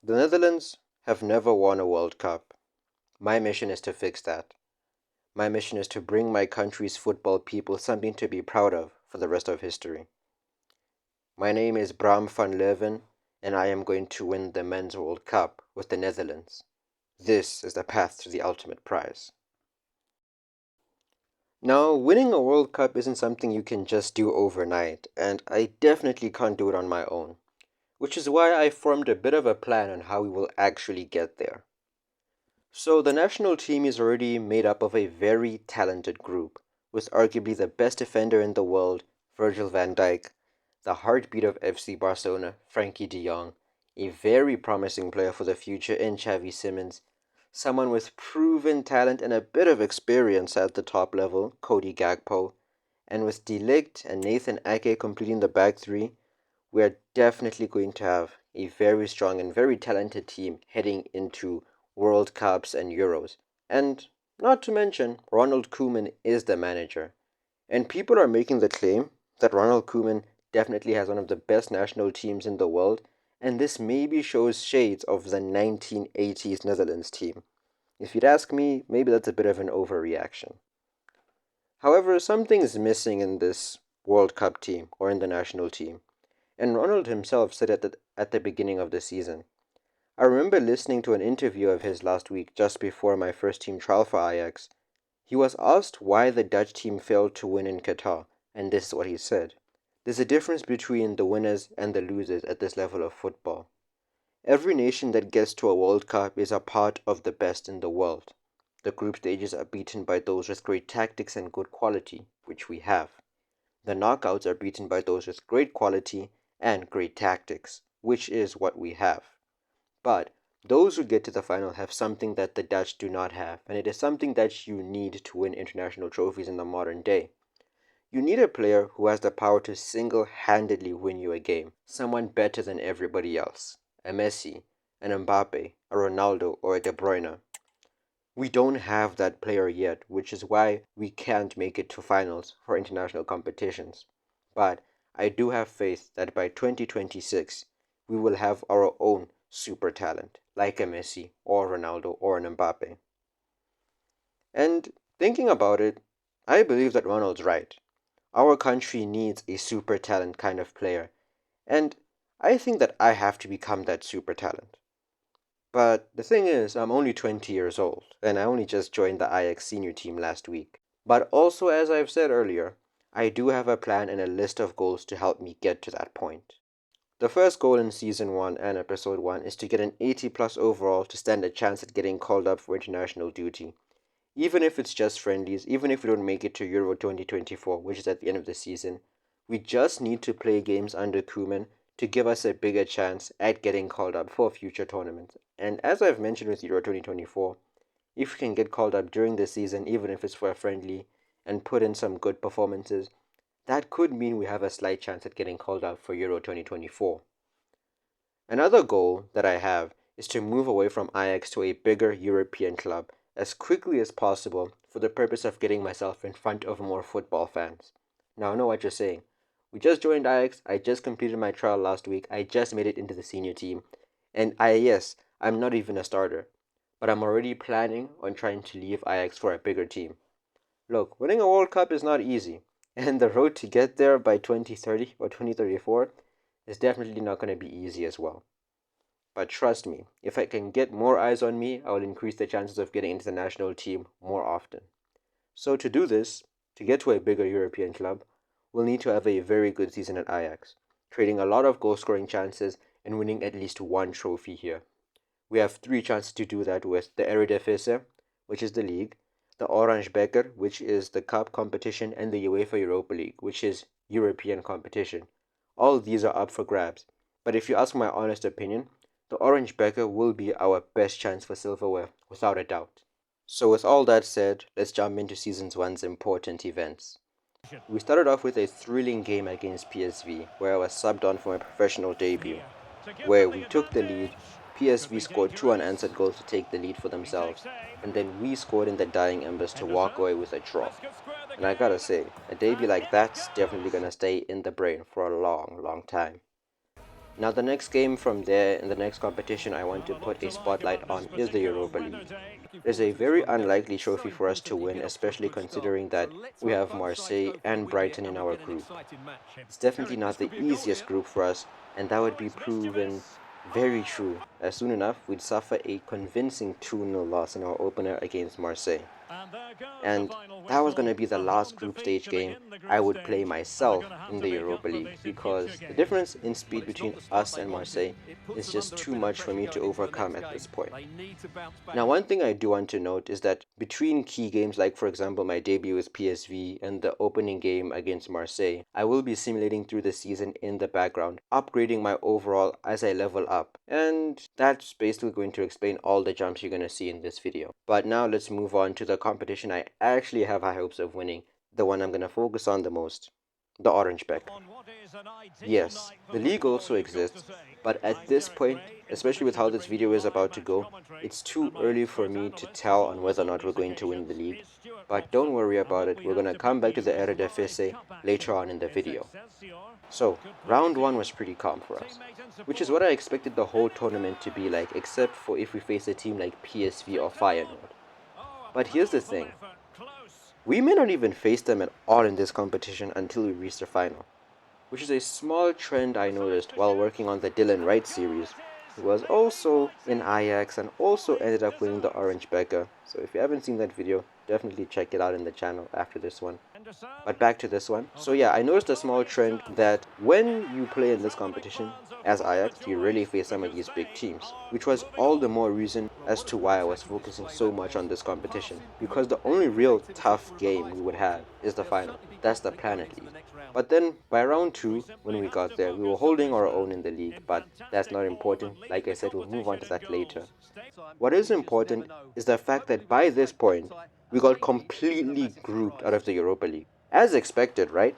The Netherlands have never won a World Cup. My mission is to fix that. My mission is to bring my country's football people something to be proud of for the rest of history. My name is Bram van Leuven, and I am going to win the Men's World Cup with the Netherlands. This is the path to the ultimate prize. Now, winning a World Cup isn't something you can just do overnight, and I definitely can't do it on my own, which is why I formed a bit of a plan on how we will actually get there. So, the national team is already made up of a very talented group, with arguably the best defender in the world, Virgil van Dijk, the heartbeat of FC Barcelona, Frankie de Jong, a very promising player for the future in Xavi Simons, someone with proven talent and a bit of experience at the top level, Cody Gakpo, and with De Ligt and Nathan Ake completing the back three, we are definitely going to have a very strong and very talented team heading into World Cups and Euros. And not to mention, Ronald Koeman is the manager. And people are making the claim that Ronald Koeman definitely has one of the best national teams in the world, and this maybe shows shades of the 1980s Netherlands team. If you'd ask me, maybe that's a bit of an overreaction. However, something is missing in this World Cup team or in the national team, and Ronald himself said at the beginning of the season. I remember listening to an interview of his last week just before my first team trial for Ajax. He was asked why the Dutch team failed to win in Qatar, and this is what he said. There's a difference between the winners and the losers at this level of football. Every nation that gets to a World Cup is a part of the best in the world. The group stages are beaten by those with great tactics and good quality, which we have. The knockouts are beaten by those with great quality and great tactics, which is what we have. But those who get to the final have something that the Dutch do not have, and it is something that you need to win international trophies in the modern day. You need a player who has the power to single-handedly win you a game, someone better than everybody else, a Messi, an Mbappe, a Ronaldo, or a De Bruyne. We don't have that player yet, which is why we can't make it to finals for international competitions. But I do have faith that by 2026, we will have our own super talent, like a Messi or Ronaldo or an Mbappe. And thinking about it, I believe that Ronald's right. Our country needs a super talent kind of player, and I think that I have to become that super talent. But the thing is, I'm only 20 years old, and I only just joined the Ajax senior team last week. But also, as I've said earlier, I do have a plan and a list of goals to help me get to that point. The first goal in Season 1 and Episode 1 is to get an 80 plus overall to stand a chance at getting called up for international duty. Even if it's just friendlies, even if we don't make it to Euro 2024, which is at the end of the season, we just need to play games under Koeman to give us a bigger chance at getting called up for future tournaments. And as I've mentioned with Euro 2024, if we can get called up during the season, even if it's for a friendly, and put in some good performances, that could mean we have a slight chance at getting called up for Euro 2024. Another goal that I have is to move away from Ajax to a bigger European club as quickly as possible for the purpose of getting myself in front of more football fans. Now, I know what you're saying. We just joined Ajax, I just completed my trial last week, I just made it into the senior team, and yes, I'm not even a starter, but I'm already planning on trying to leave Ajax for a bigger team. Look, winning a World Cup is not easy, and the road to get there by 2030 or 2034 is definitely not going to be easy as well. But trust me, if I can get more eyes on me, I will increase the chances of getting into the national team more often. So to do this, to get to a bigger European club, we'll need to have a very good season at Ajax, trading a lot of goal scoring chances and winning at least one trophy here. We have three chances to do that with the Eredivisie, which is the league, the Orange Beker, which is the cup competition, and the UEFA Europa League, which is European competition. All these are up for grabs, but if you ask my honest opinion, the Orange Beker will be our best chance for silverware, without a doubt. So with all that said, let's jump into Season 1's important events. We started off with a thrilling game against PSV, where I was subbed on for my professional debut, where we took the lead, PSV scored two unanswered goals to take the lead for themselves, and then we scored in the dying embers to walk away with a draw. And I gotta say, a debut like that's definitely gonna stay in the brain for a long, long time. Now the next game from there in the next competition I want to put a spotlight on is the Europa League. It is a very unlikely trophy for us to win, especially considering that we have Marseille and Brighton in our group. It's definitely not the easiest group for us, and that would be proven very true, as soon enough we'd suffer a convincing 2-0 loss in our opener against Marseille. And that was going to be the last group stage game I would play myself in the Europa League, because the difference in speed between us and Marseille is just too much for me to overcome at this point. Now, one thing I do want to note is that between key games, like for example my debut with PSV and the opening game against Marseille, I will be simulating through the season in the background, upgrading my overall as I level up, and that's basically going to explain all the jumps you're going to see in this video. But now let's move on to the competition I actually have high hopes of winning, the one I'm going to focus on the most, the Orange Becker. Yes, the league also exists, but at this point, especially with how this video is about to go, it's too early for me to tell on whether or not we're going to win the league. But don't worry about it, we're going to come back to the Eredivisie later on in the video. So, round 1 was pretty calm for us, which is what I expected the whole tournament to be like, except for if we face a team like PSV or Feyenoord. But here's the thing, we may not even face them at all in this competition until we reach the final, which is a small trend I noticed while working on the Dylan Wright series, who was also in Ajax and also ended up winning the Orange Becker. So if you haven't seen that video, definitely check it out in the channel after this one. But back to this one. So yeah, I noticed a small trend that when you play in this competition as Ajax, you really face some of these big teams, which was all the more reason as to why I was focusing so much on this competition, because the only real tough game we would have is the final. That's the plan at least. But then by round 2, when we got there, we were holding our own in the league, but that's not important. Like I said, we'll move on to that later. What is important is the fact that by this point, we got completely grouped out of the Europa League. As expected, right?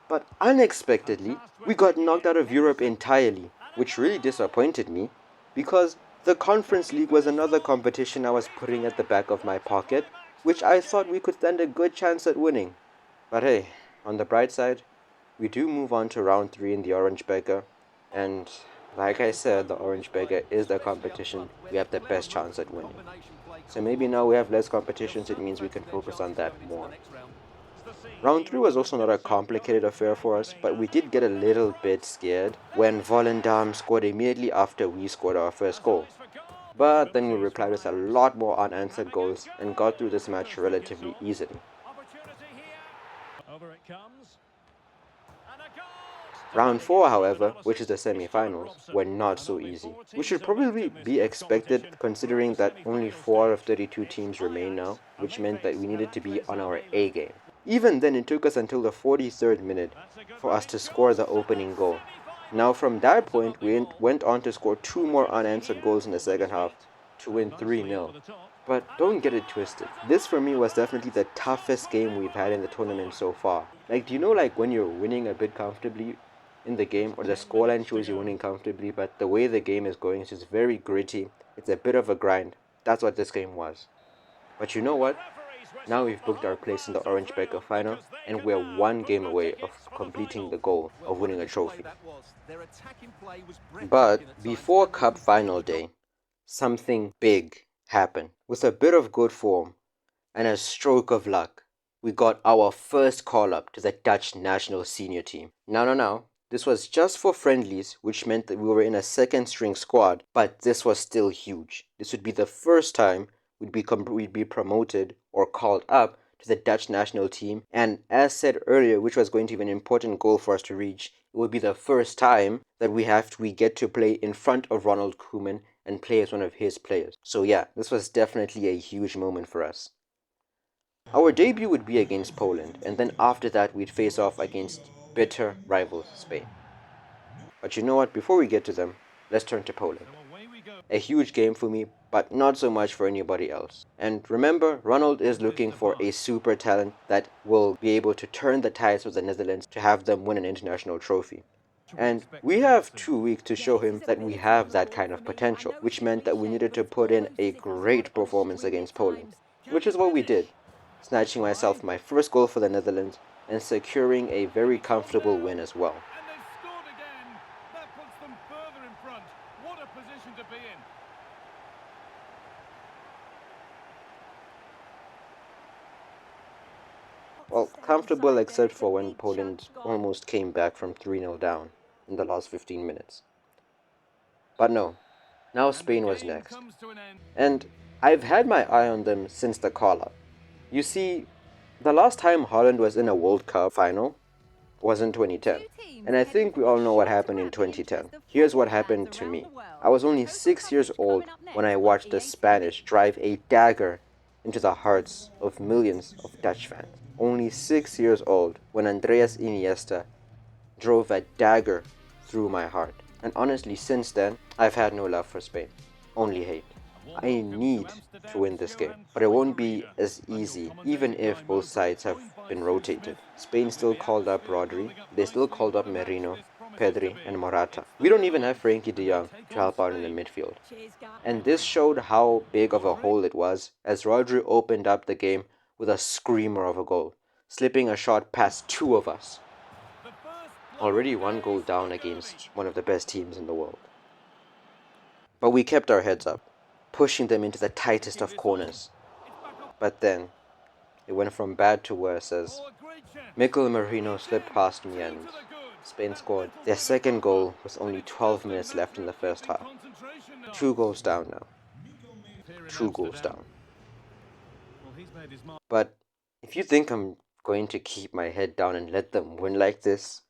But unexpectedly, we got knocked out of Europe entirely, which really disappointed me, because the Conference League was another competition I was putting at the back of my pocket, which I thought we could stand a good chance at winning. But hey, on the bright side, we do move on to round 3 in the Orange Becker, and like I said, the Orange Becker is the competition we have the best chance at winning. So maybe now we have less competitions, it means we can focus on that more. Round 3 was also not a complicated affair for us, but we did get a little bit scared when Volendam scored immediately after we scored our first goal. But then we replied with a lot more unanswered goals and got through this match relatively easily. Round 4, however, which is the semi-finals, were not so easy, which should probably be expected considering that only 4 out of 32 teams remain now, which meant that we needed to be on our A game. Even then, it took us until the 43rd minute for us to score the opening goal. Now from that point, we went on to score 2 more unanswered goals in the second half to win 3-0. But don't get it twisted, this for me was definitely the toughest game we've had in the tournament so far. Like, do you know, like when you're winning a bit comfortably in the game, or the scoreline shows you're winning comfortably, but the way the game is going is just very gritty, it's a bit of a grind. That's what this game was. But you know what? Now we've booked our place in the Orange Becker final, and we're 1 game away of completing the goal of winning a trophy. But before Cup final day, something big happened. With a bit of good form and a stroke of luck, we got our first call-up to the Dutch national senior team. Now, this was just for friendlies, which meant that we were in a second-string squad, but this was still huge. This would be the first time we'd be promoted or called up to the Dutch national team, and as said earlier, which was going to be an important goal for us to reach, it would be the first time that we get to play in front of Ronald Koeman and play as one of his players. So yeah, this was definitely a huge moment for us. Our debut would be against Poland, and then after that we'd face off against bitter rivals Spain. But you know what, before we get to them, let's turn to Poland. A huge game for me, but not so much for anybody else. And remember, Ronald is looking for a super talent that will be able to turn the tides with the Netherlands to have them win an international trophy. And we have 2 weeks to show him that we have that kind of potential, which meant that we needed to put in a great performance against Poland, which is what we did, snatching myself my first goal for the Netherlands and securing a very comfortable win as well. Well, comfortable except for when Poland almost came back from 3-0 down in the last 15 minutes. But no, now Spain was next. And I've had my eye on them since the call-up. You see, the last time Holland was in a World Cup final was in 2010. And I think we all know what happened in 2010. Here's what happened to me. I was only 6 years old when I watched the Spanish drive a dagger into the hearts of millions of Dutch fans. Only 6 years old when Andreas Iniesta drove a dagger through my heart. And honestly, since then, I've had no love for Spain. Only hate. I need to win this game, but it won't be as easy, even if both sides have been rotated. Spain still called up Rodri, they still called up Merino, Pedri and Morata. We don't even have Frankie de Jong to help out in the midfield. And this showed how big of a hole it was as Rodri opened up the game with a screamer of a goal, slipping a shot past two of us. Already one goal down against one of the best teams in the world. But we kept our heads up, pushing them into the tightest of corners. But then, it went from bad to worse as Mikel Merino slipped past me and Spain scored their second goal with only 12 minutes left in the first half. 2 goals down now. 2 goals down. But if you think I'm going to keep my head down and let them win like this,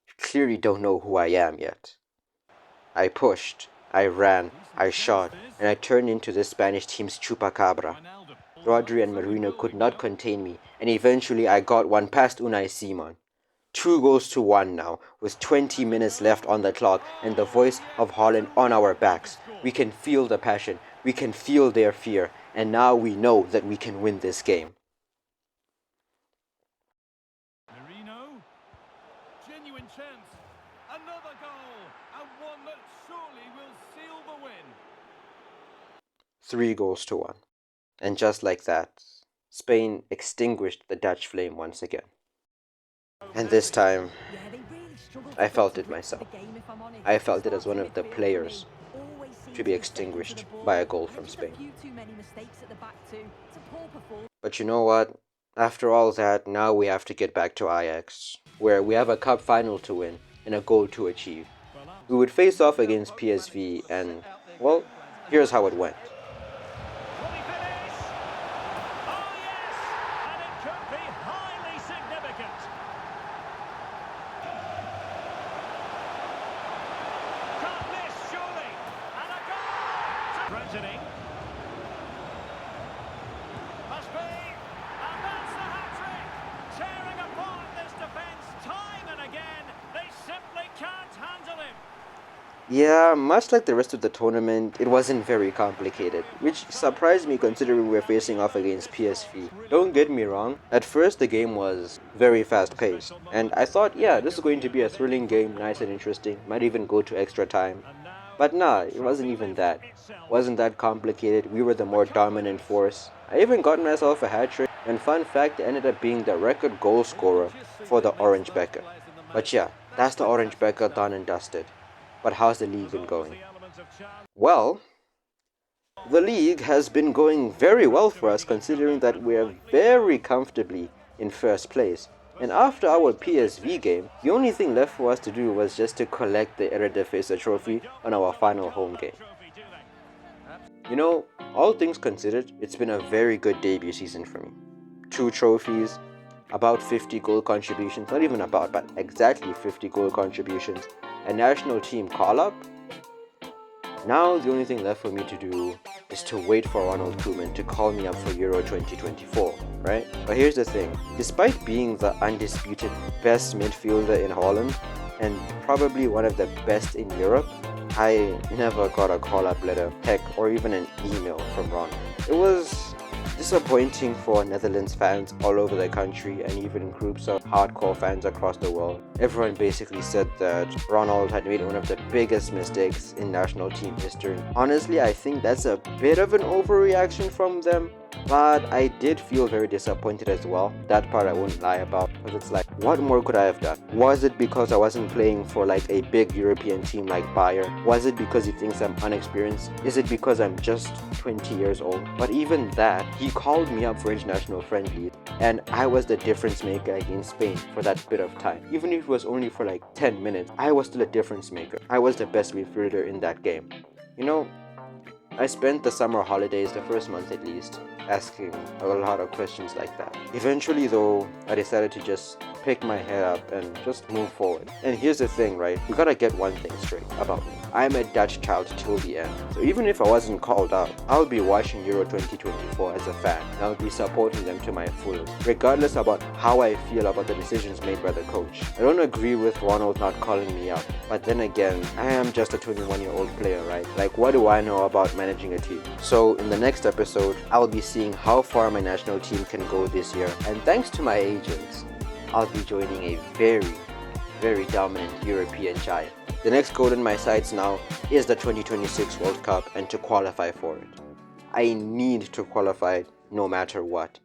you clearly don't know who I am yet. I pushed, I ran, I shot, and I turned into the Spanish team's chupacabra. Rodri and Merino could not contain me, and eventually I got one past Unai Simon. 2-1 now, with 20 minutes left on the clock, and the voice of Holland on our backs. We can feel the passion, we can feel their fear, and now we know that we can win this game. Merino, genuine chance, another goal, and one that surely will seal the win. 3-1. And just like that, Spain extinguished the Dutch flame once again. And this time, I felt it myself. I felt it as one of the players to be extinguished by a goal from Spain. But you know what? After all that, now we have to get back to Ajax, where we have a cup final to win and a goal to achieve. We would face off against PSV and, well, here's how it went. Tragedy. Must be, and that's the hat-trick. Tearing apart this defence time and again. They simply can't handle him. Yeah, much like the rest of the tournament, it wasn't very complicated, which surprised me considering we were facing off against PSV. Don't get me wrong, at first the game was very fast-paced, and I thought, yeah, this is going to be a thrilling game, nice and interesting, might even go to extra time. But nah, it wasn't even that. Wasn't that complicated, we were the more dominant force. I even got myself a hat-trick, and fun fact, it ended up being the record goal scorer for the Orange Becker. But yeah, that's the Orange Becker done and dusted. But how's the league been going? Well, the league has been going very well for us considering that we're very comfortably in first place. And after our PSV game, the only thing left for us to do was just to collect the Eredivisie trophy on our final home game. You know, all things considered, it's been a very good debut season for me. 2 trophies, about 50 goal contributions, not even about, but exactly 50 goal contributions, a national team call-up. Now the only thing left for me to do is to wait for Ronald Koeman to call me up for Euro 2024, right? But here's the thing, despite being the undisputed best midfielder in Holland and probably one of the best in Europe, I never got a call-up letter, heck, or even an email from Ronald. It was disappointing for Netherlands fans all over the country and even groups of hardcore fans across the world. Everyone basically said that Ronald had made one of the biggest mistakes in national team history. Honestly, I think that's a bit of an overreaction from them, But I did feel very disappointed as well. That part I won't lie about, because it's like, what more could I have done? Was it because I wasn't playing for like a big European team like Bayern? Was it because he thinks I'm unexperienced? Is it because I'm just 20 years old? But even that, he called me up for international friendlies, and I was the difference maker against Spain for that bit of time. Even if it was only for like 10 minutes, I was still a difference maker. I was the best midfielder in that game. You know, I spent the summer holidays, the first month at least, asking a lot of questions like that. Eventually though, I decided to just pick my head up and just move forward. And here's the thing, right? You gotta get one thing straight about me. I'm a Dutch child till the end. So even if I wasn't called out, I'll be watching Euro 2024 as a fan. And I'll be supporting them to my fullest, regardless about how I feel about the decisions made by the coach. I don't agree with Ronald not calling me up, but then again, I am just a 21-year-old player, right? Like, what do I know about managing a team? So in the next episode, I'll be seeing how far my national team can go this year. And thanks to my agents, I'll be joining a very, very dominant European giant. The next goal in my sights now is the 2026 World Cup and to qualify for it. I need to qualify no matter what.